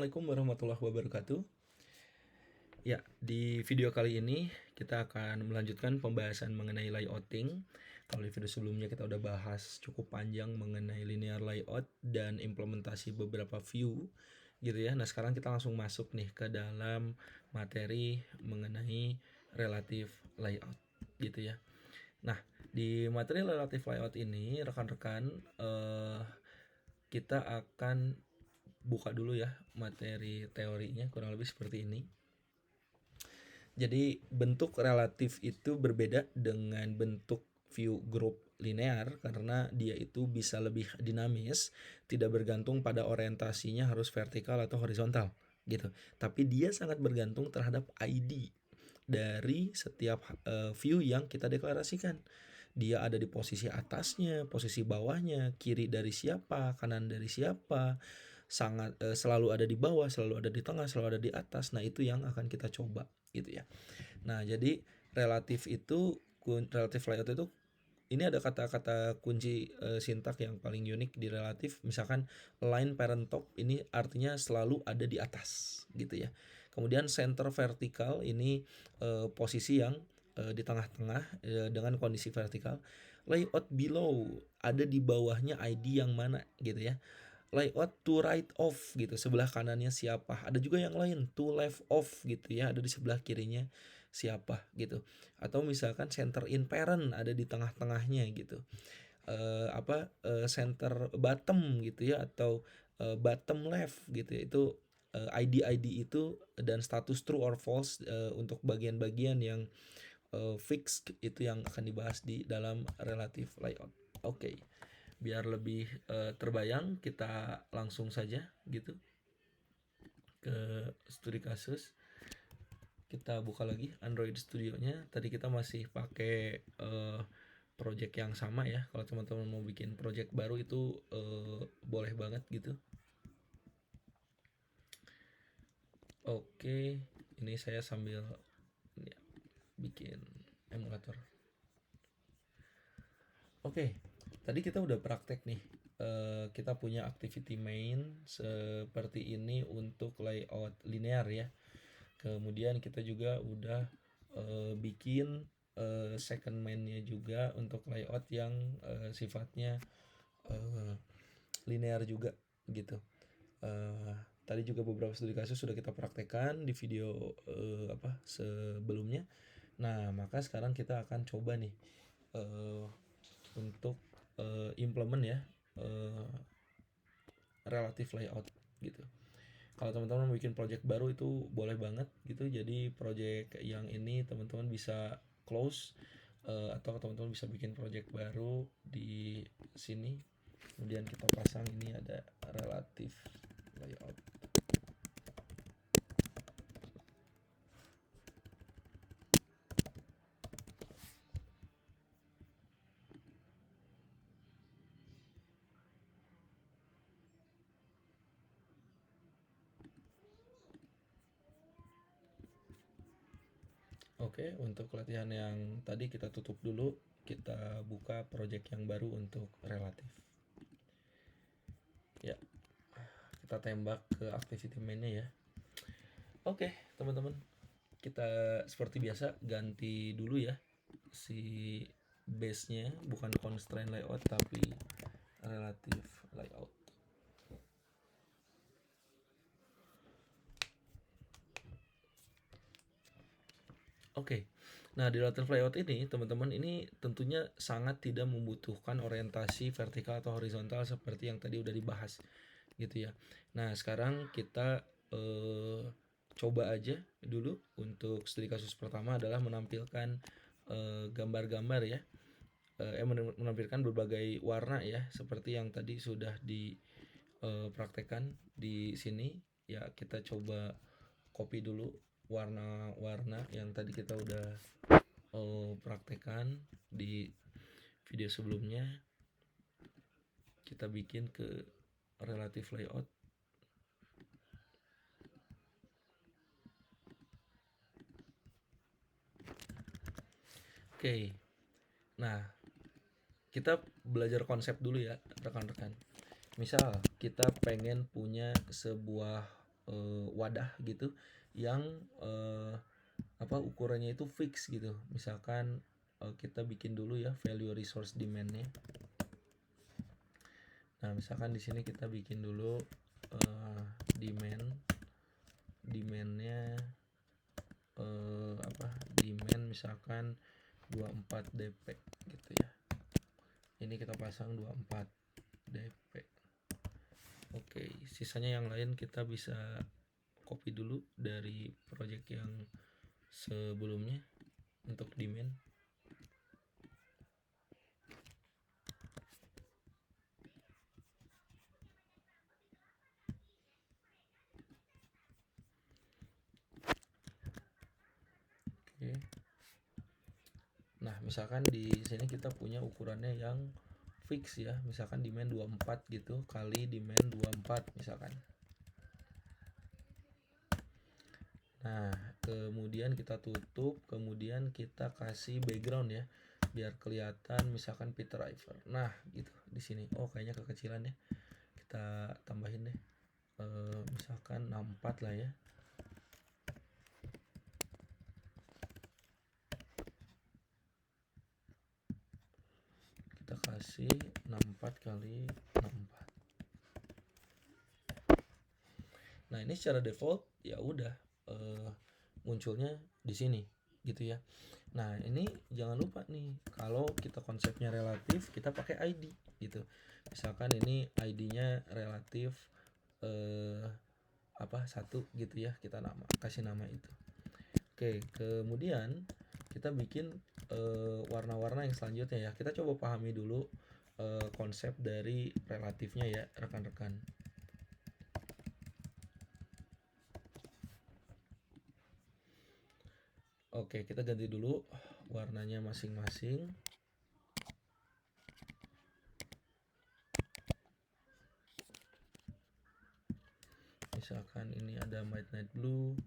Assalamualaikum warahmatullahi wabarakatuh. Ya, di video kali ini kita akan melanjutkan pembahasan mengenai layouting. Kalau di video sebelumnya kita udah bahas cukup panjang mengenai linear layout dan implementasi beberapa view gitu ya. Nah, sekarang kita langsung masuk nih ke dalam materi mengenai relative layout gitu ya. Nah, di materi relative layout ini rekan-rekan kita akan buka dulu ya materi teorinya, kurang lebih seperti ini. Jadi bentuk relatif itu berbeda dengan bentuk view group linear karena dia itu bisa lebih dinamis, tidak bergantung pada orientasinya harus vertikal atau horizontal gitu. Tapi dia sangat bergantung terhadap ID dari setiap view yang kita deklarasikan. Dia ada di posisi atasnya, posisi bawahnya, kiri dari siapa, kanan dari siapa, selalu ada di bawah, selalu ada di tengah, selalu ada di atas. Nah, itu yang akan kita coba gitu ya. Nah, jadi relatif layout itu ini ada kata-kata kunci sintak yang paling unik di relatif. Misalkan line parent top ini artinya selalu ada di atas gitu ya. Kemudian center vertikal ini posisi yang di tengah-tengah dengan kondisi vertikal. Layout below ada di bawahnya ID yang mana gitu ya. Layout to right of gitu, sebelah kanannya siapa. Ada juga yang lain to left of gitu ya, ada di sebelah kirinya siapa gitu. Atau misalkan center in parent ada di tengah-tengahnya gitu. Center bottom gitu ya, atau bottom left gitu ya. Itu ID itu dan status true or false untuk bagian-bagian yang fix itu yang akan dibahas di dalam relative layout. Oke. Biar lebih terbayang, kita langsung saja gitu ke studi kasus. Kita buka lagi Android Studio-nya. Tadi kita masih pakai project yang sama ya. Kalau teman-teman mau bikin project baru itu boleh banget gitu. Oke, ini saya sambil ya, bikin emulator. Oke, tadi kita udah praktek nih. Kita punya activity main seperti ini untuk layout linear ya. Kemudian kita juga udah bikin second main-nya juga untuk layout yang sifatnya uh, linear juga gitu. Uh, Tadi juga beberapa studi kasus sudah kita praktekkan di video sebelumnya. Nah, maka sekarang kita akan coba nih uh, untuk implement ya relative layout gitu. Kalau teman-teman mau bikin project baru itu boleh banget gitu. Jadi project yang ini teman-teman bisa close atau teman-teman bisa bikin project baru di sini. Kemudian kita pasang ini ada relative layout. Oke, untuk latihan yang tadi kita tutup dulu. Kita buka project yang baru untuk relatif. Ya, kita tembak ke activity mainnya ya. Oke, teman-teman. Kita seperti biasa ganti dulu ya si base-nya, bukan constraint layout tapi relative layout. Oke. Nah, di relative layout ini, teman-teman, ini tentunya sangat tidak membutuhkan orientasi vertikal atau horizontal seperti yang tadi udah dibahas gitu ya. Nah, sekarang kita coba aja dulu untuk studi kasus pertama adalah menampilkan gambar-gambar ya. Menampilkan berbagai warna ya, seperti yang tadi sudah dipraktekkan di sini. Ya, kita coba copy dulu warna-warna yang tadi kita udah praktekkan di video sebelumnya. Kita bikin ke relative layout. Oke. Nah, kita belajar konsep dulu ya rekan-rekan. Misal kita pengen punya sebuah wadah gitu yang ukurannya itu fix gitu. Misalkan kita bikin dulu ya value resource demand-nya. Nah, misalkan di sini kita bikin dulu demand-nya demand misalkan 24 dp gitu ya. Ini kita pasang 24 dp. Oke, sisanya yang lain kita bisa copy dulu dari project yang sebelumnya untuk demand. Oke. Nah, misalkan di sini kita punya ukurannya yang fix ya, misalkan demand 24 gitu kali demand 24 misalkan. Nah, kemudian kita tutup, kemudian kita kasih background ya, biar kelihatan misalkan Peter Iver. Nah, gitu di sini. Oh, kayaknya kekecilan ya. Kita tambahin deh. Misalkan 64 lah ya. Kita kasih 64 kali 64. Nah, ini secara default ya udah munculnya di sini gitu ya. Nah, ini jangan lupa nih, kalau kita konsepnya relatif, kita pakai ID gitu. Misalkan ini ID-nya relatif 1 gitu ya, kita kasih nama itu. Oke, kemudian kita bikin warna-warna yang selanjutnya ya. Kita coba pahami dulu konsep dari relatifnya ya, rekan-rekan. Oke, kita ganti dulu warnanya masing-masing. Misalkan ini ada midnight blue,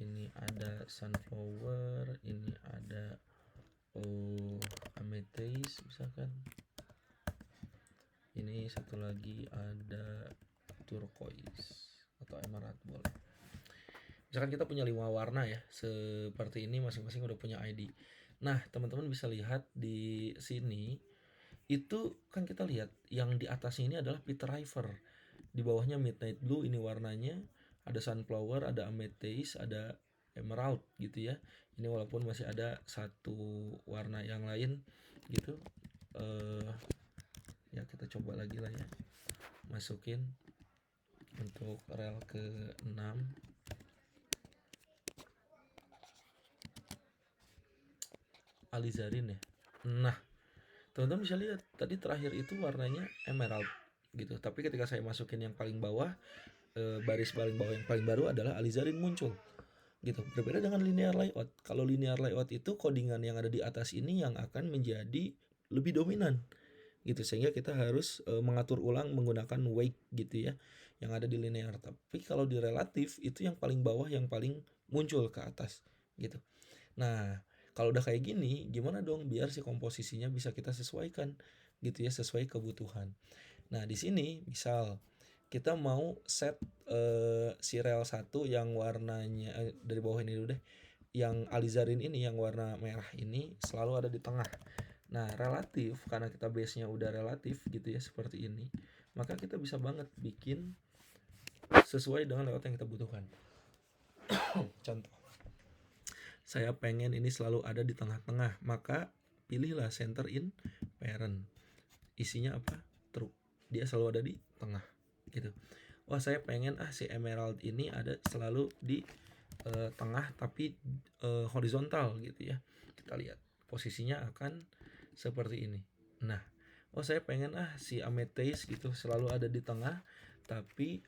ini ada sunflower, ini ada amethyst misalkan. Ini satu lagi ada turquoise atau emerald boleh. Misalkan kita punya 5 warna ya, seperti ini masing-masing udah punya ID. Nah, teman-teman bisa lihat di sini, itu kan kita lihat yang di atasnya ini adalah Peter Iver. Di bawahnya midnight blue, ini warnanya, ada sunflower, ada amethyst, ada emerald gitu ya. Ini walaupun masih ada satu warna yang lain gitu. Ya kita coba lagi lah ya, masukin untuk rel ke-6. Alizarin ya. Nah, teman-teman bisa lihat tadi terakhir itu warnanya emerald gitu, tapi ketika saya masukin yang paling bawah, baris paling bawah yang paling baru adalah alizarin muncul gitu. Berbeda dengan linear layout. Kalau linear layout itu codingan yang ada di atas ini yang akan menjadi lebih dominan gitu, sehingga kita harus mengatur ulang menggunakan weight gitu ya yang ada di linear. Tapi kalau di relatif itu yang paling bawah yang paling muncul ke atas gitu. Nah, kalau udah kayak gini, gimana dong biar si komposisinya bisa kita sesuaikan gitu ya, sesuai kebutuhan. Nah, di sini misal kita mau set si rel 1 yang warnanya dari bawah ini dulu deh. Yang alizarin ini yang warna merah ini selalu ada di tengah. Nah, relatif karena kita base-nya udah relatif gitu ya seperti ini, maka kita bisa banget bikin sesuai dengan layout yang kita butuhkan. Contoh, saya pengen ini selalu ada di tengah-tengah, maka pilihlah center in parent. Isinya apa? True. Dia selalu ada di tengah gitu. Wah, saya pengen si emerald ini ada selalu di tengah tapi horizontal gitu ya. Kita lihat posisinya akan seperti ini. Nah, saya pengen si amethyst gitu selalu ada di tengah tapi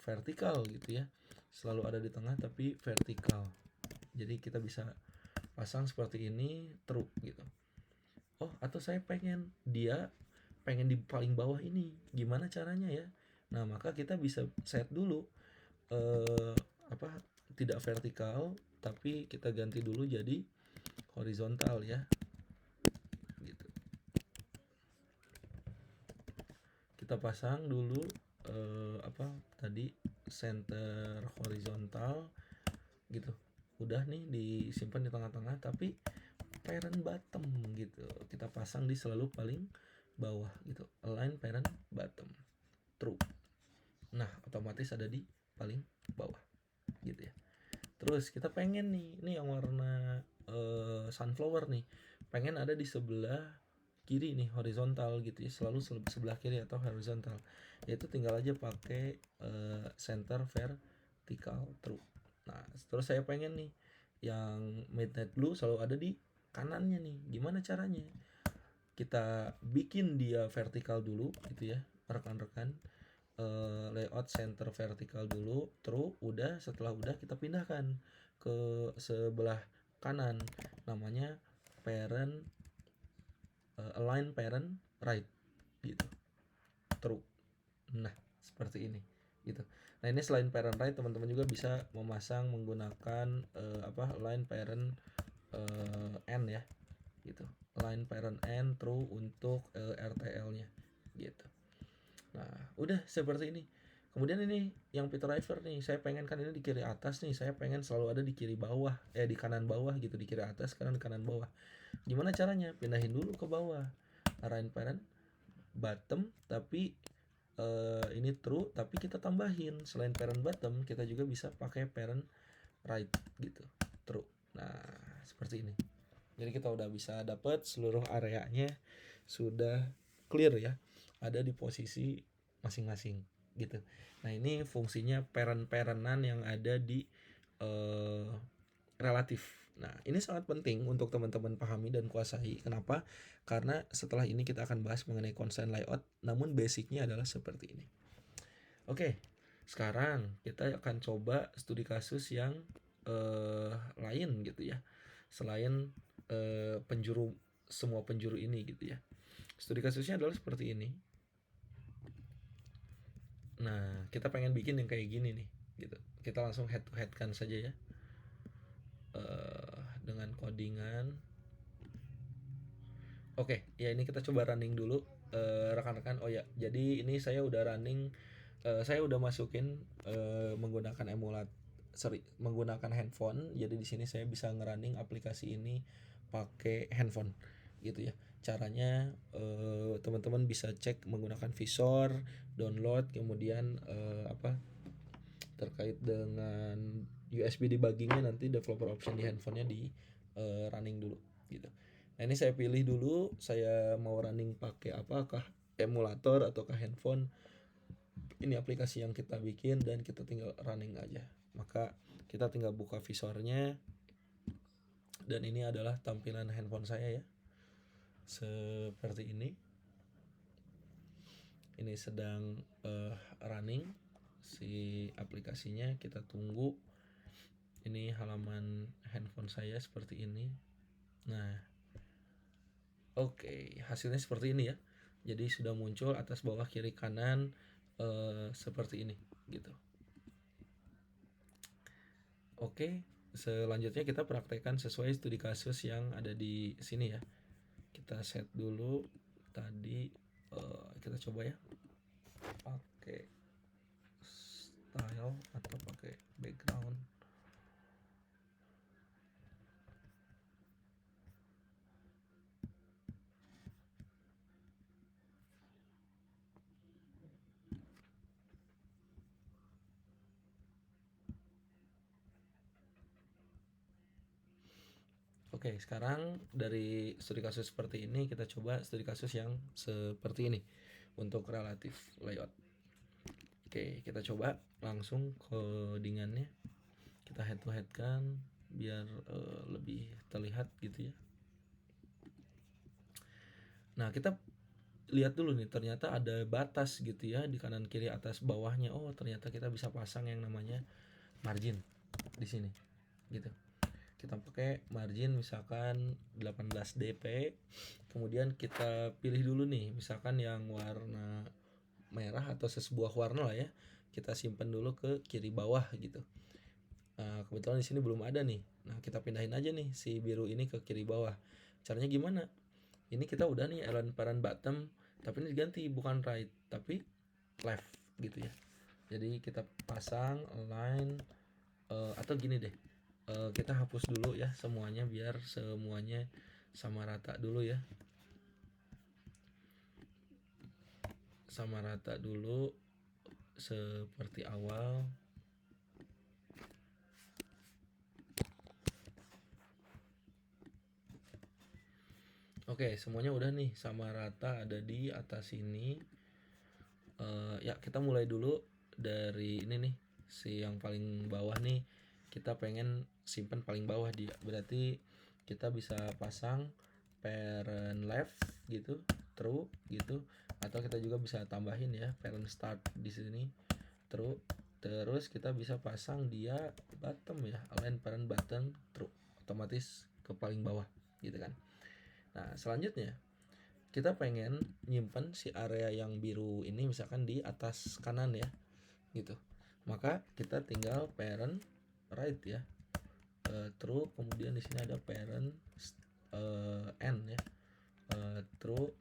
vertikal gitu ya. Selalu ada di tengah tapi vertikal. Jadi kita bisa pasang seperti ini, true gitu. Oh, atau saya pengen di paling bawah ini. Gimana caranya ya? Nah, maka kita bisa set dulu tidak vertikal tapi kita ganti dulu jadi horizontal ya. Gitu. Kita pasang dulu tadi center horizontal gitu. Udah nih disimpan di tengah-tengah, tapi parent bottom gitu kita pasang di selalu paling bawah gitu. Align parent bottom true. Nah, otomatis ada di paling bawah gitu ya. Terus kita pengen nih, ini yang warna sunflower nih, pengen ada di sebelah kiri nih, horizontal gitu ya, selalu sebelah kiri atau horizontal. Yaitu tinggal aja pakai center vertical true. Nah, terus saya pengen nih yang midnight blue selalu ada di kanannya nih. Gimana caranya? Kita bikin dia vertikal dulu gitu ya, rekan-rekan. Layout center vertikal dulu, true. Udah, setelah udah kita pindahkan ke sebelah kanan, namanya parent align parent right gitu, true. Nah, seperti ini gitu. Nah, ini selain parent right, teman-teman juga bisa memasang menggunakan align parent n ya gitu. Align parent n true untuk RTL-nya gitu. Nah, udah seperti ini. Kemudian ini yang Peter Iver nih, saya pengen kan ini di kiri atas nih, saya pengen selalu ada di kiri bawah, di kanan bawah gitu, di kiri atas, kanan bawah. Gimana caranya? Pindahin dulu ke bawah. Align parent bottom, tapi ini true, tapi kita tambahin selain parent bottom, kita juga bisa pakai parent right gitu, true. Nah, seperti ini. Jadi kita udah bisa dapat seluruh areanya sudah clear ya, ada di posisi masing-masing gitu. Nah, ini fungsinya parent-parentan yang ada di relatif. Nah, ini sangat penting untuk teman-teman pahami dan kuasai. Kenapa? Karena setelah ini kita akan bahas mengenai constraint layout, namun basicnya adalah seperti ini. Oke, sekarang kita akan coba studi kasus yang lain gitu ya, selain semua penjuru ini gitu ya. Studi kasusnya adalah seperti ini. Nah, kita pengen bikin yang kayak gini nih gitu. Kita langsung head to head kan saja ya, dengan codingan. Oke, ya ini kita coba running dulu rekan-rekan. Oh ya, jadi ini saya udah running, saya udah masukin menggunakan menggunakan handphone. Jadi di sini saya bisa ngerunning aplikasi ini pakai handphone gitu ya. Caranya teman-teman bisa cek menggunakan visor, download, kemudian terkait dengan USB debuggingnya, nanti developer option di handphonenya di running dulu gitu. Nah, ini saya pilih dulu saya mau running pakai apakah emulator ataukah handphone. Ini aplikasi yang kita bikin dan kita tinggal running aja. Maka kita tinggal buka visornya, dan ini adalah tampilan handphone saya ya, seperti ini. Ini sedang running si aplikasinya, kita tunggu. Ini halaman handphone saya seperti ini. Nah, oke, hasilnya seperti ini ya. Jadi sudah muncul atas, bawah, kiri, kanan seperti ini gitu. Oke, selanjutnya kita praktekkan sesuai studi kasus yang ada di sini ya. Kita set dulu tadi, kita coba ya pakai style atau pakai background. Oke, sekarang dari studi kasus seperti ini kita coba studi kasus yang seperti ini untuk relatif layout. Oke, kita coba langsung codingannya. Kita head to head kan biar lebih terlihat gitu ya. Nah, kita lihat dulu nih, ternyata ada batas gitu ya di kanan kiri atas bawahnya. Oh, ternyata kita bisa pasang yang namanya margin di sini gitu. Kita pakai margin misalkan 18 dp, kemudian kita pilih dulu nih misalkan yang warna merah atau sebuah warna lah ya, kita simpan dulu ke kiri bawah gitu. Nah, kebetulan di sini belum ada nih. Nah, kita pindahin aja nih si biru ini ke kiri bawah. Caranya gimana? Ini kita udah nih align parent bottom, tapi ini diganti bukan right tapi left gitu ya. Jadi kita pasang align, atau gini deh, kita hapus dulu ya semuanya biar semuanya sama rata dulu ya, sama rata dulu seperti awal. Oke, semuanya udah nih sama rata ada di atas sini. Ya kita mulai dulu dari ini nih, si yang paling bawah nih kita pengen simpan paling bawah dia, berarti kita bisa pasang parent left gitu, true gitu, atau kita juga bisa tambahin ya parent start di sini true, terus kita bisa pasang dia bottom ya, align parent button true, otomatis ke paling bawah gitu kan. Nah selanjutnya kita pengen nyimpen si area yang biru ini misalkan di atas kanan ya gitu, maka kita tinggal parent right ya, true, kemudian di sini ada parent n ya, true.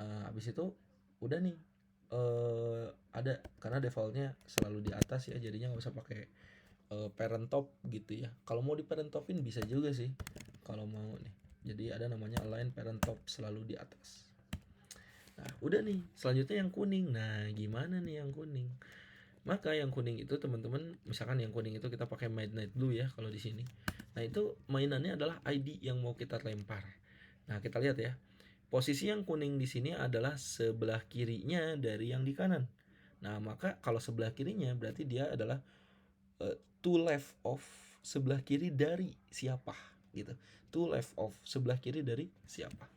Habis itu udah nih, ada karena defaultnya selalu di atas ya, jadinya nggak usah pakai parent top gitu ya. Kalau mau di parent topin bisa juga sih kalau mau nih, jadi ada namanya align parent top selalu di atas. Nah udah nih, selanjutnya yang kuning. Nah gimana nih yang kuning? Maka yang kuning itu teman-teman, misalkan yang kuning itu kita pakai midnight blue ya kalau di sini. Nah itu mainannya adalah ID yang mau kita lempar. Nah kita lihat ya, posisi yang kuning di sini adalah sebelah kirinya dari yang di kanan. Nah maka kalau sebelah kirinya berarti dia adalah to left of, sebelah kiri dari siapa gitu. To left of, sebelah kiri dari siapa.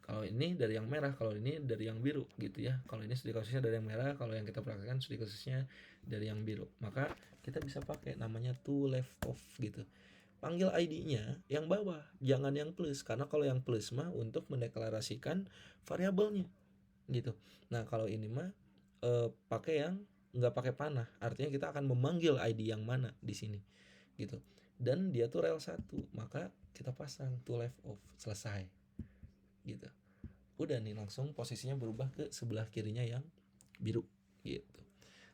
Kalau ini dari yang merah, kalau ini dari yang biru gitu ya. Kalau ini studi kasusnya dari yang merah, kalau yang kita praktekkan studi kasusnya dari yang biru. Maka kita bisa pakai namanya to left of gitu. Panggil ID-nya yang bawah, jangan yang plus, karena kalau yang plus mah untuk mendeklarasikan variabelnya gitu. Nah kalau ini mah pakai yang nggak pakai panah, artinya kita akan memanggil ID yang mana di sini gitu. Dan dia tuh rel 1, maka kita pasang to left of, selesai gitu. Udah nih langsung posisinya berubah ke sebelah kirinya yang biru gitu.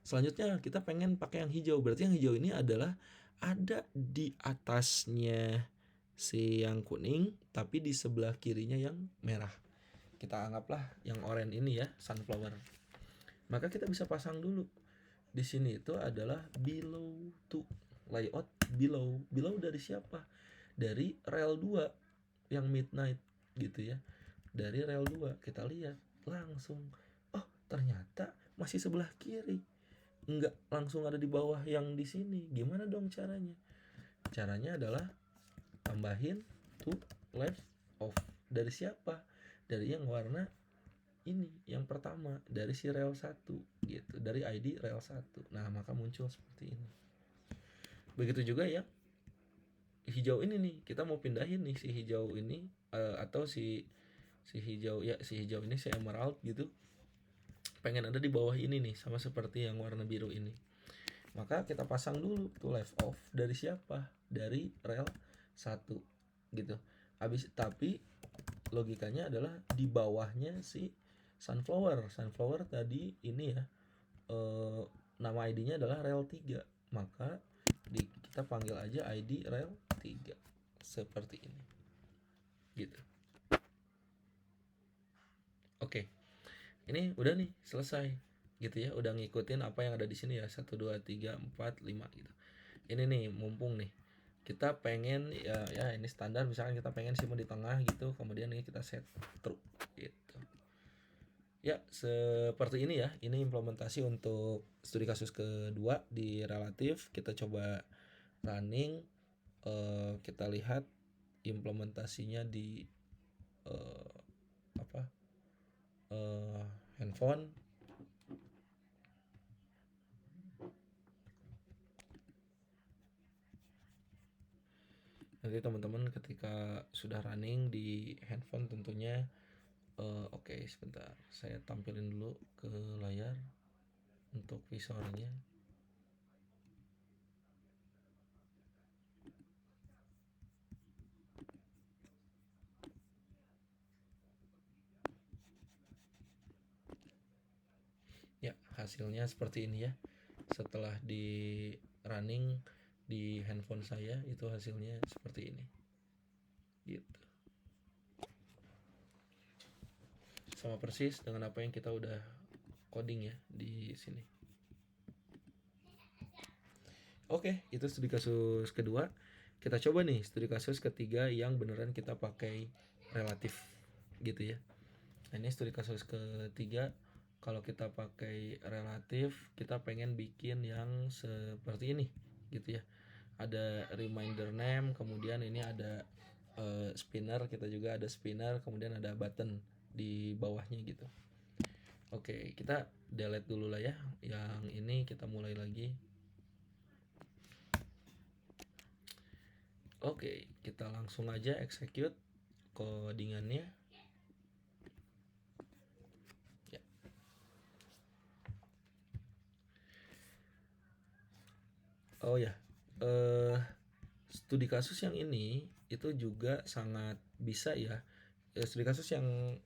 Selanjutnya kita pengen pakai yang hijau, berarti yang hijau ini adalah ada di atasnya si yang kuning tapi di sebelah kirinya yang merah. Kita anggaplah yang oranye ini ya, sunflower. Maka kita bisa pasang dulu di sini itu adalah below to, layout below. Below dari siapa? Dari rel 2 yang midnight gitu ya. Dari rel 2 kita lihat langsung, oh ternyata masih sebelah kiri, nggak langsung ada di bawah yang di sini. Gimana dong caranya? Caranya adalah tambahin to left of, dari siapa? Dari yang warna ini, yang pertama, dari si rel 1 gitu, dari ID rel 1. Nah maka muncul seperti ini. Begitu juga ya hijau ini nih, kita mau pindahin nih si hijau ini, atau si hijau ya, si hijau ini si emerald gitu, pengen ada di bawah ini nih, sama seperti yang warna biru ini. Maka kita pasang dulu to left off dari siapa? Dari rel 1 gitu. Habis, tapi logikanya adalah di bawahnya si sunflower. Sunflower tadi ini ya, nama ID-nya adalah rel 3. Maka kita panggil aja ID rel 3 seperti ini. Gitu. Oke. Ini udah nih selesai gitu ya, udah ngikutin apa yang ada di sini ya, 1 2 3 4 5 gitu. Ini nih mumpung nih kita pengen ya ini standar, misalkan kita pengen simpan di tengah gitu, kemudian ini kita set true gitu. Ya seperti ini ya, ini implementasi untuk studi kasus kedua di relatif. Kita coba running, kita lihat implementasinya di apa handphone. Nanti teman-teman ketika sudah running di handphone tentunya, oke, sebentar saya tampilin dulu ke layar untuk visornya. Ya hasilnya seperti ini ya. setelah di running di handphone saya itu hasilnya seperti ini gitu, sama persis dengan apa yang kita udah coding ya di sini. Oke, itu studi kasus kedua. Kita coba nih studi kasus ketiga yang beneran kita pakai relatif gitu ya. Nah, ini studi kasus ketiga. Kalau kita pakai relatif, kita pengen bikin yang seperti ini gitu ya. Ada reminder name, kemudian ini ada spinner, kita juga ada spinner, kemudian ada button di bawahnya gitu. Oke, kita delete dulu lah ya. Yang ini kita mulai lagi. Oke, kita langsung aja execute codingannya. Ya. Oh ya, studi kasus yang ini itu juga sangat bisa ya. Studi kasus yang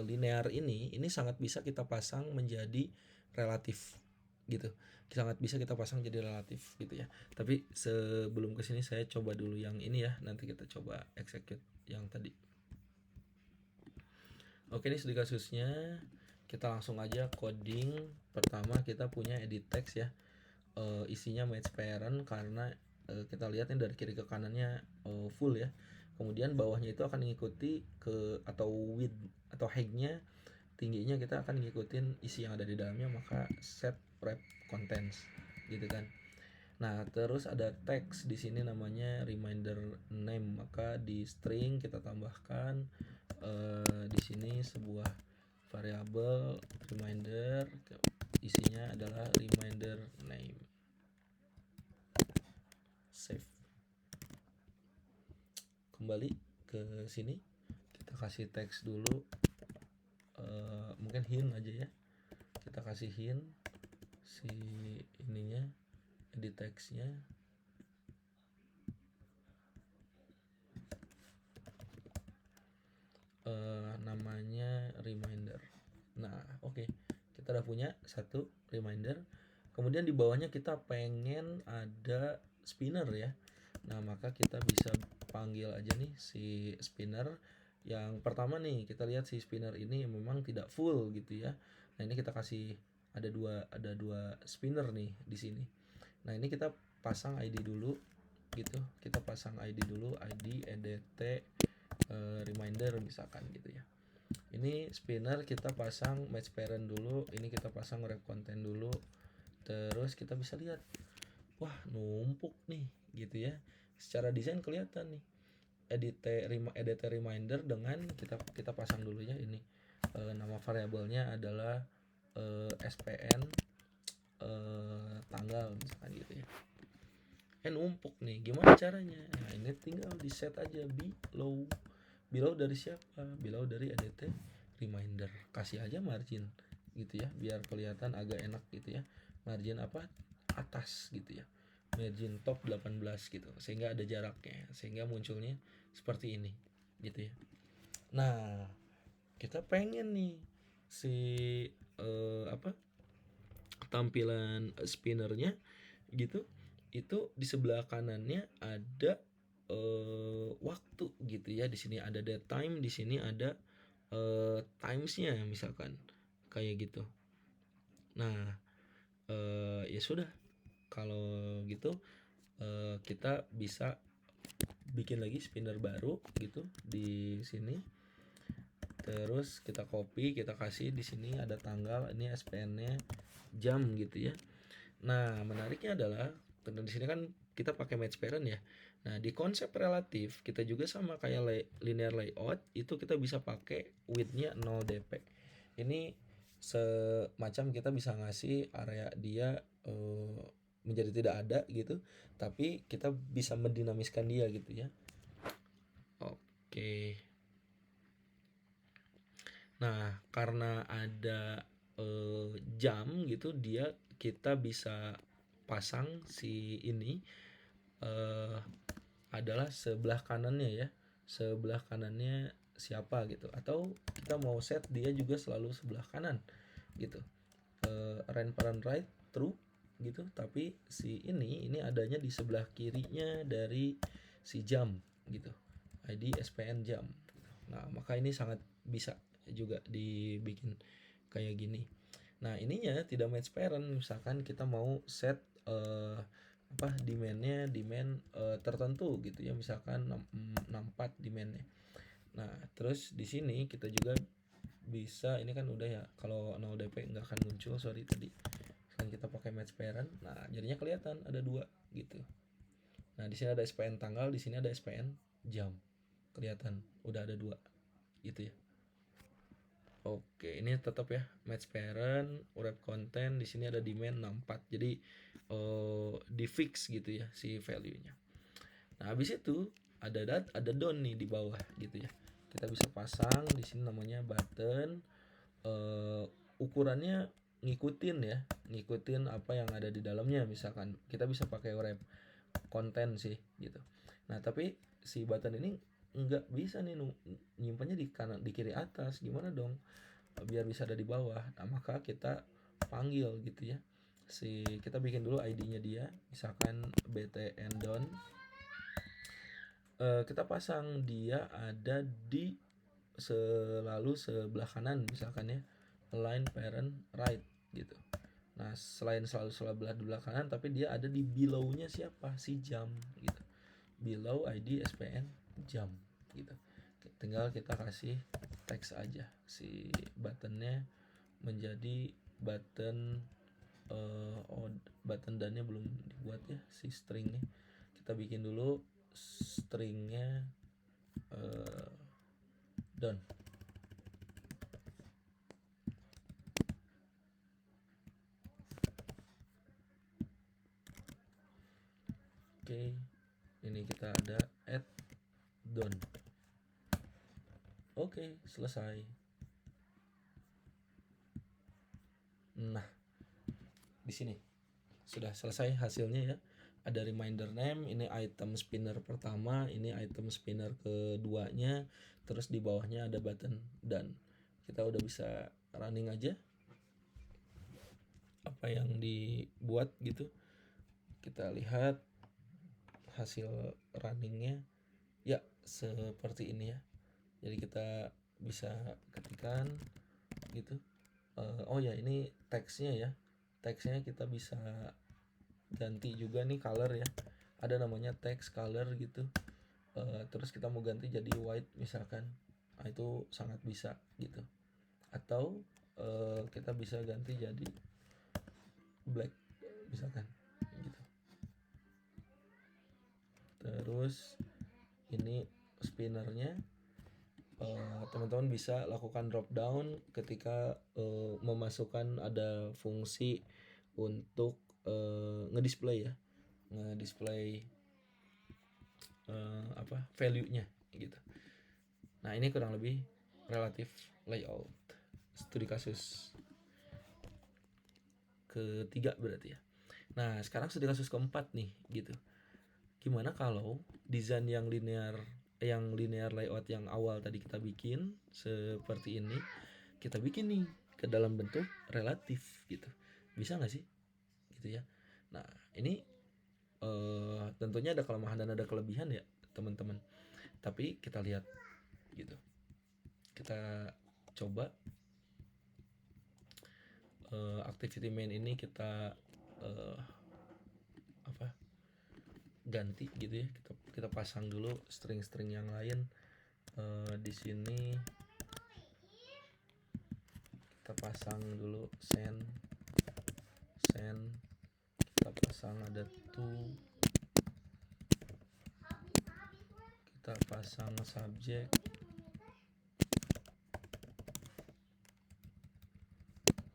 linear ini sangat bisa kita pasang menjadi relatif gitu. Sangat bisa kita pasang jadi relatif gitu ya. Tapi sebelum kesini saya coba dulu yang ini ya. Nanti kita coba execute yang tadi. Oke, ini studi kasusnya. Kita langsung aja coding. Pertama kita punya edit text ya. Isinya match parent karena kita lihat ini dari kiri ke kanannya full ya. Kemudian bawahnya itu akan mengikuti ke atau width atau height-nya, tingginya kita akan ngikutin isi yang ada di dalamnya, maka set wrap contents gitu kan. Nah, terus ada teks di sini namanya reminder name, maka di string kita tambahkan di sini sebuah variabel reminder, isinya adalah reminder name. Save. Kembali ke sini, kita kasih teks dulu, mungkin hint aja ya. Kita kasih hint si ininya, edit teksnya. Namanya reminder. Nah, oke. Kita udah punya satu reminder. Kemudian di bawahnya kita pengen ada spinner ya. Nah, maka kita bisa panggil aja nih si spinner. Yang pertama nih, kita lihat si spinner ini memang tidak full gitu ya. Nah, ini kita kasih ada dua spinner nih di sini. Nah, ini kita pasang ID dulu gitu. Kita pasang ID dulu, ID edt reminder misalkan gitu ya. Ini spinner kita pasang match parent dulu, ini kita pasang wrap content dulu. Terus kita bisa lihat, wah numpuk nih gitu ya. Secara desain kelihatan nih. Edit reminder dengan kita pasang dulu ya ini. Nama variabelnya adalah spn tanggal misalkan gitu ya. Numpuk nih, gimana caranya? Nah, ini tinggal di set aja below dari siapa? Below dari edt reminder. Kasih aja margin gitu ya, biar kelihatan agak enak gitu ya. Margin apa? Atas gitu ya. Margin top 18 gitu. Sehingga ada jaraknya, sehingga munculnya seperti ini gitu ya. Nah, kita pengen nih si tampilan spinnernya gitu, itu di sebelah kanannya ada waktu gitu ya. Di sini ada date time, di sini ada timesnya misalkan kayak gitu. Nah, ya sudah, kalau gitu kita bisa bikin lagi spinner baru gitu di sini. Terus kita copy, kita kasih di sini ada tanggal, ini SPN-nya jam gitu ya. Nah, menariknya adalah di sini kan kita pakai match parent ya. Nah, di konsep relatif kita juga sama kayak linear layout, itu kita bisa pakai width-nya 0 dp. Ini semacam kita bisa ngasih area dia menjadi tidak ada gitu, tapi kita bisa mendinamiskan dia gitu ya. Oke. Nah, karena ada jam gitu, dia kita bisa pasang si ini adalah sebelah kanannya ya. Sebelah kanannya siapa gitu, atau kita mau set dia juga selalu sebelah kanan gitu. Run parent right true. gitu, tapi si ini adanya di sebelah kirinya dari si jam gitu, ID SPN jam. Nah maka ini sangat bisa juga dibikin kayak gini. Nah ininya tidak match parent, misalkan kita mau set demandnya demand tertentu gitu ya, misalkan 64 demandnya. Nah terus di sini kita juga bisa, ini kan udah ya, kalau 0 DP nggak akan muncul, sorry tadi kan kita pakai match parent. Nah jadinya kelihatan ada dua gitu. Nah di sini ada SPN tanggal, di sini ada SPN jam, kelihatan udah ada dua gitu ya. Oke, ini tetap ya match parent, wrap content, di sini ada demand 64. Jadi di fix gitu ya si value-nya. Nah, habis itu ada down nih di bawah gitu ya. Kita bisa pasang di sini namanya button, ukurannya ngikutin ya, ngikutin apa yang ada di dalamnya. Misalkan kita bisa pakai wrap content sih gitu. Nah, tapi si button ini nggak bisa nih nyimpannya di kanan, di kiri atas, gimana dong biar bisa ada di bawah. Nah maka kita panggil gitu ya, kita bikin dulu ID-nya dia, misalkan btn down, kita pasang dia ada di selalu sebelah kanan misalkan ya, align parent right gitu. Nah selain selalu sebelah kanan, tapi dia ada di below-nya siapa, si jam gitu, below ID SPN jam gitu. Tinggal kita kasih teks aja si buttonnya menjadi button button dannya belum dibuat ya, si stringnya kita bikin dulu stringnya done. Oke, ini kita ada add done. Oke, selesai. Nah di sini sudah selesai hasilnya ya. Ada reminder name, ini item spinner pertama, ini item spinner keduanya, terus di bawahnya ada button done. Kita udah bisa running aja apa yang dibuat gitu. Kita lihat hasil runningnya ya seperti ini ya. Jadi kita bisa ketikkan gitu. Oh ya, ini teksnya ya, teksnya kita bisa ganti juga nih color ya, ada namanya text color gitu. Terus kita mau ganti jadi white misalkan, nah itu sangat bisa gitu. Atau kita bisa ganti jadi black misalkan gitu. Terus ini spinnernya, teman-teman bisa lakukan drop down ketika memasukkan ada fungsi untuk ngedisplay ya, ngedisplay value-nya gitu. Nah ini kurang lebih relatif layout studi kasus ketiga berarti ya. Nah sekarang studi kasus keempat nih gitu. Gimana kalau desain yang linear layout yang awal tadi kita bikin seperti ini, kita bikin nih ke dalam bentuk relatif gitu, bisa nggak sih gitu ya. Nah ini tentunya ada kelemahan dan ada kelebihan ya teman-teman, tapi kita lihat gitu. Kita coba activity main ini kita ganti gitu ya. Kita pasang dulu string-string yang lain. Di sini kita pasang dulu send, kita pasang ada to, kita pasang subject,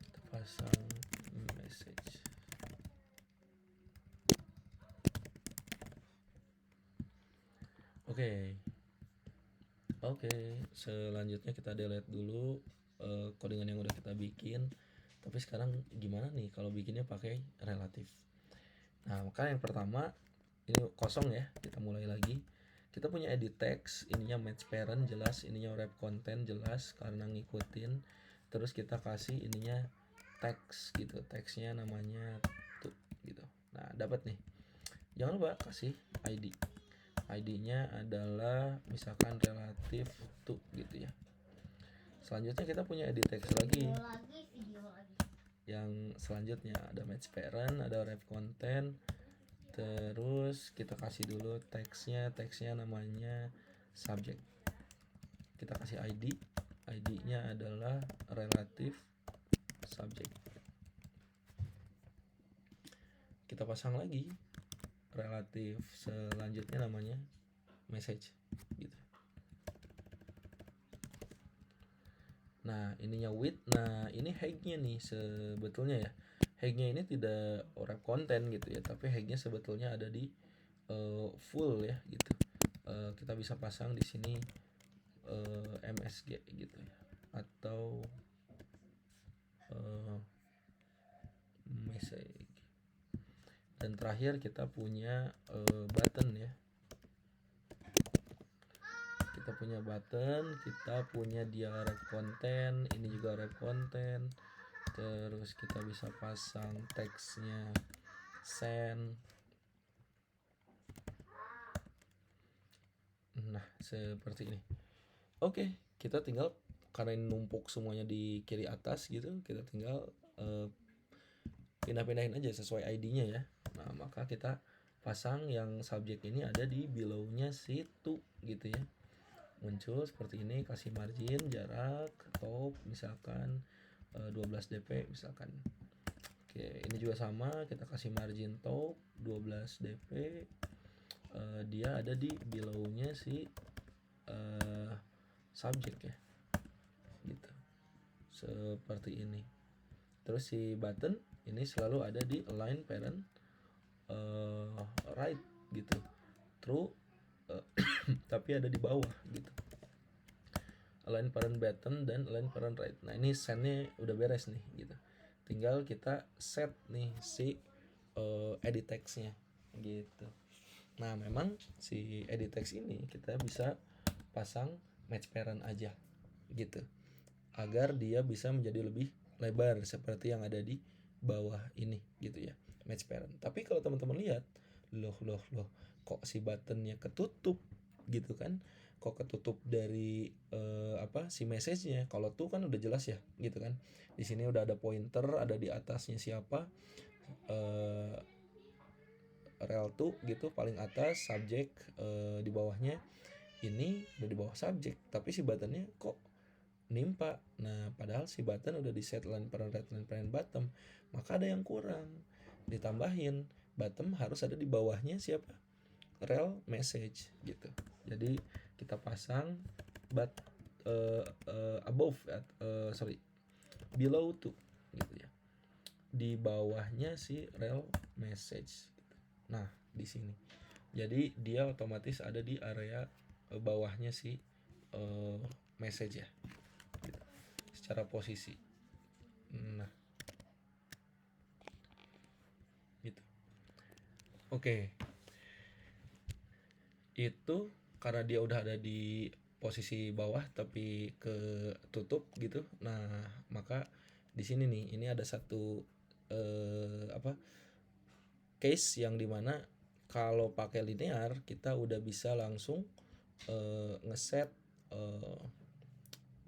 kita pasang message. Oke, selanjutnya kita delete dulu codingan yang udah kita bikin. Tapi sekarang gimana nih kalau bikinnya pakai relatif? Nah maka yang pertama ini kosong ya, kita mulai lagi. Kita punya edit text, ininya match parent jelas, ininya wrap content jelas karena ngikutin. Terus kita kasih ininya teks gitu, teksnya namanya tuh Nah, dapat nih. Jangan lupa kasih ID. ID-nya adalah misalkan relative to gitu ya. Selanjutnya kita punya edit text lagi. Yang selanjutnya ada match parent, ada ref content. Terus kita kasih dulu teksnya namanya subject. Kita kasih ID. ID-nya adalah relative subject. Kita pasang lagi relatif selanjutnya namanya message gitu. Nah, ininya with. Nah, ini hag-nya nih sebetulnya ya. Hag-nya ini tidak wrap konten gitu ya, tapi hag-nya sebetulnya ada di full ya gitu. Kita bisa pasang di sini MSG gitu ya, atau message. Dan terakhir kita punya button ya. Kita punya button, kita punya dia wrap content, ini juga wrap content. Terus kita bisa pasang teksnya send. Nah, seperti ini. Oke, kita tinggal, karena ini numpuk semuanya di kiri atas gitu, kita tinggal pindah-pindahin aja sesuai ID-nya ya. Nah, maka kita pasang yang subjek ini ada di below-nya situ gitu ya. Muncul seperti ini, kasih margin jarak top misalkan 12 dp misalkan. Oke, ini juga sama, kita kasih margin top 12 dp. Dia ada di below-nya si subjek ya gitu, seperti ini. Terus si button ini selalu ada di align parent right gitu, true tapi ada di bawah gitu, align parent button dan align parent right. Nah, ini sendnya udah beres nih gitu, tinggal kita set nih si edit text-nya gitu. Nah, memang si edit text ini kita bisa pasang match parent aja gitu, agar dia bisa menjadi lebih lebar seperti yang ada di bawah ini gitu ya, match parent. Tapi kalau teman-teman lihat, loh kok si buttonnya ketutup gitu kan, kok ketutup dari si message-nya. Kalau tuh kan udah jelas ya gitu kan, di sini udah ada pointer, ada di atasnya siapa, rel tuh gitu paling atas, subjek di bawahnya ini udah di bawah subjek, tapi si buttonnya kok nimpa. Nah, padahal si button udah di set line parent right, line parent bottom, maka ada yang kurang, ditambahin bottom harus ada di bawahnya siapa, rel message gitu. Jadi kita pasang below tuh gitu ya, di bawahnya si rel message gitu. Nah, di sini jadi dia otomatis ada di area bawahnya si message ya gitu, secara posisi. Nah, gitu. Oke, itu karena dia udah ada di posisi bawah tapi ketutup gitu. Nah, maka di sini nih, ini ada satu case yang dimana kalau pakai linear kita udah bisa langsung ngeset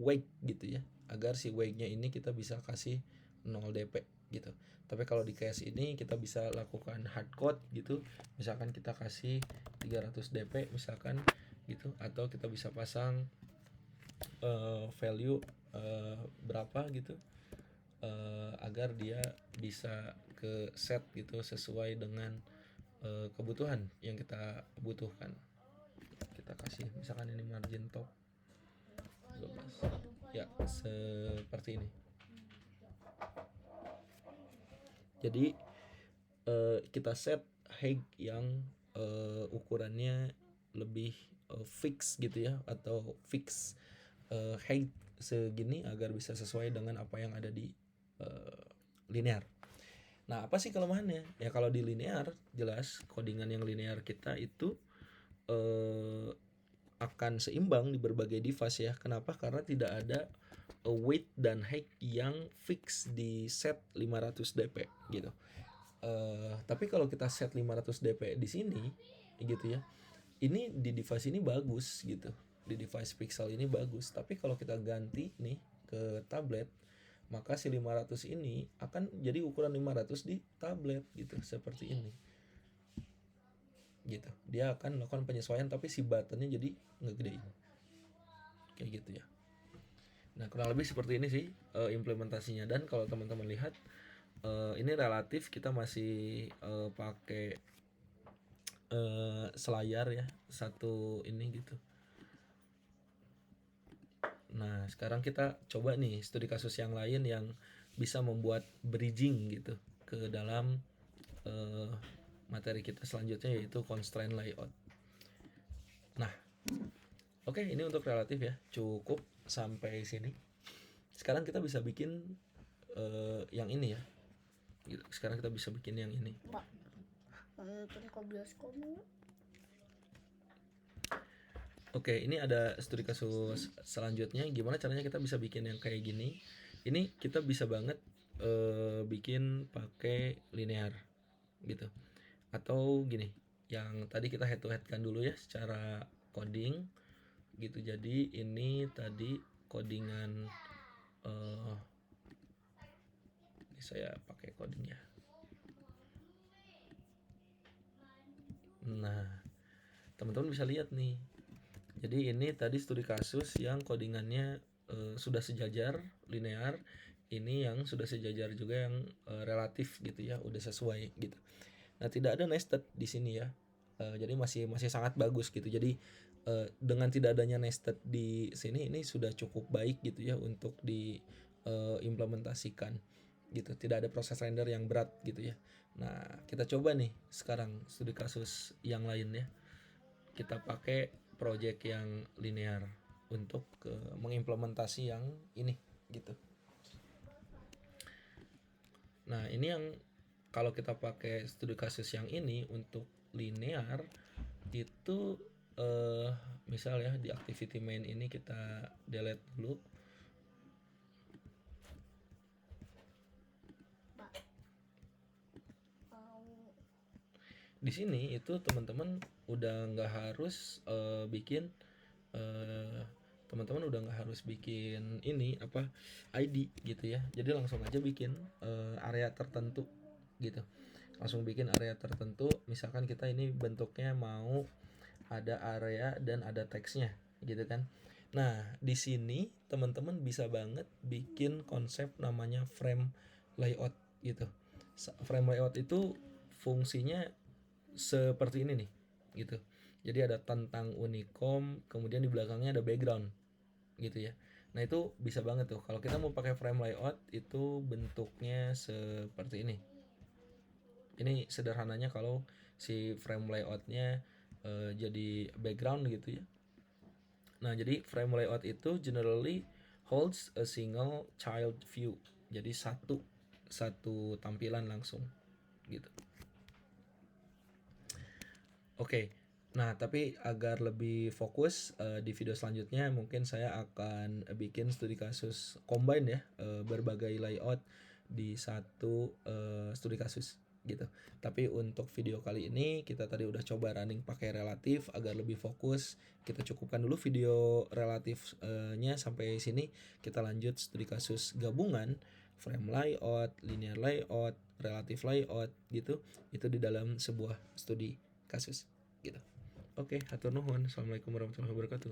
weight gitu ya, agar si weight-nya ini kita bisa kasih 0 dp gitu. Tapi kalau di case ini kita bisa lakukan hard code gitu, misalkan kita kasih 300 dp misalkan gitu, atau kita bisa pasang value berapa gitu, agar dia bisa ke set gitu sesuai dengan kebutuhan yang kita butuhkan. Kita kasih misalkan ini margin top 12 ya, seperti ini. Jadi kita set height yang ukurannya lebih fix gitu ya, atau fix height segini agar bisa sesuai dengan apa yang ada di linear. Nah, apa sih kelemahannya? Ya kalau di linear jelas codingan yang linear kita itu akan seimbang di berbagai device ya. Kenapa? Karena tidak ada weight dan height yang fix di set 500 dp gitu. Tapi kalau kita set 500 dpi di sini gitu ya, ini di device ini bagus gitu, di device Pixel ini bagus. Tapi kalau kita ganti nih ke tablet, maka si 500 ini akan jadi ukuran 500 di tablet gitu, seperti ini gitu. Dia akan melakukan penyesuaian tapi si buttonnya jadi ngegedein kayak gitu ya. Nah kurang lebih seperti ini sih implementasinya. Dan kalau teman-teman lihat ini relatif kita masih pakai selayar ya, satu ini gitu. Nah sekarang kita coba nih studi kasus yang lain yang bisa membuat bridging gitu ke dalam materi kita selanjutnya, yaitu constraint layout. Nah oke, ini untuk relatif ya, cukup sampai sini. Sekarang kita bisa bikin yang ini ya. Sekarang kita bisa bikin yang ini. Pak, nonton ke bioskop. Oke, ini ada studi kasus selanjutnya. Gimana caranya kita bisa bikin yang kayak gini? Ini kita bisa banget bikin pakai linear gitu. Atau gini, yang tadi kita head to head kan dulu ya secara coding gitu. Jadi ini tadi codingan ini saya pakai codingnya. Nah, teman-teman bisa lihat nih. Jadi ini tadi studi kasus yang codingannya sudah sejajar linear, ini yang sudah sejajar juga yang relatif gitu ya, udah sesuai gitu. Nah, tidak ada nested di sini ya. Jadi masih sangat bagus gitu. Jadi dengan tidak adanya nested di sini, ini sudah cukup baik gitu ya untuk diimplementasikan gitu. Tidak ada proses render yang berat gitu ya. Nah, kita coba nih sekarang studi kasus yang lain ya. Kita pakai project yang linear untuk mengimplementasi yang ini gitu. Nah, ini yang kalau kita pakai studi kasus yang ini untuk linear itu misal ya di activity main ini kita delete dulu. Di sini itu teman-teman udah nggak harus bikin teman-teman udah nggak harus bikin ini apa ID gitu ya. Jadi langsung aja bikin area tertentu gitu. Langsung bikin area tertentu. Misalkan kita ini bentuknya mau ada area dan ada teksnya gitu kan. Nah, di sini teman-teman bisa banget bikin konsep namanya frame layout gitu. Frame layout itu fungsinya seperti ini nih gitu. Jadi ada tentang Unicom, kemudian di belakangnya ada background gitu ya. Nah itu bisa banget tuh kalau kita mau pakai frame layout itu bentuknya seperti ini. Ini sederhananya kalau si frame layoutnya jadi background gitu ya. Nah jadi frame layout itu generally holds a single child view. Jadi satu tampilan langsung gitu. Oke, nah tapi agar lebih fokus di video selanjutnya mungkin saya akan bikin studi kasus combine ya, berbagai layout di satu studi kasus gitu. Tapi untuk video kali ini kita tadi udah coba running pakai relatif agar lebih fokus. Kita cukupkan dulu video relatifnya sampai sini. Kita lanjut studi kasus gabungan, frame layout, linear layout, relative layout gitu. Itu di dalam sebuah studi kasus gitu. Oke, hatur nuhun. Assalamualaikum warahmatullahi wabarakatuh.